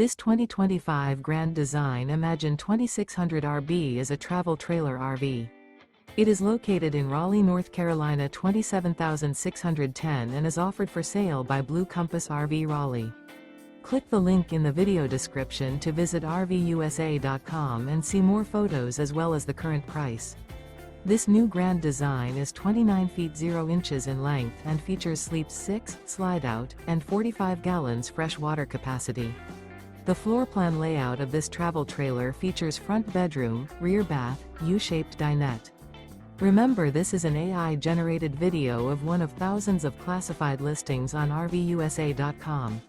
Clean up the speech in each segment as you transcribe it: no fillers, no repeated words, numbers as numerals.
This 2025 Grand Design Imagine 2600 RB is a travel trailer RV. It is located in Raleigh, North Carolina 27610 and is offered for sale by Blue Compass RV Raleigh. Click the link in the video description to visit RVUSA.com and see more photos as well as the current price. This new Grand Design is 29 feet 0 inches in length and features sleeps 6, slide-out, and 45 gallons fresh water capacity. The floor plan layout of this travel trailer features front bedroom, rear bath, U-shaped dinette. Remember, this is an AI-generated video of one of thousands of classified listings on RVUSA.com.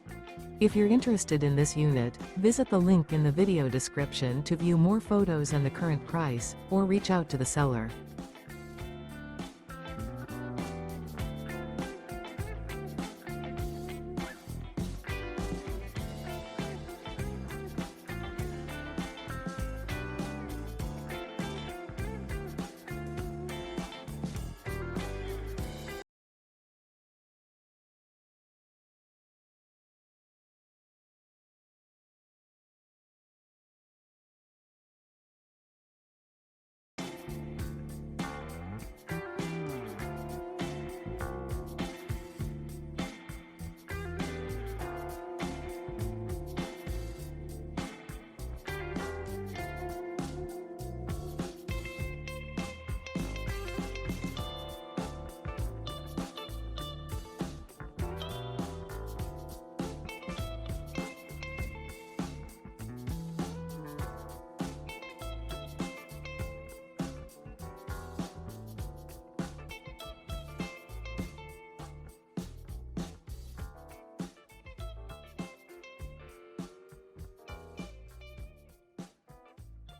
If you're interested in this unit, visit the link in the video description to view more photos and the current price, or reach out to the seller.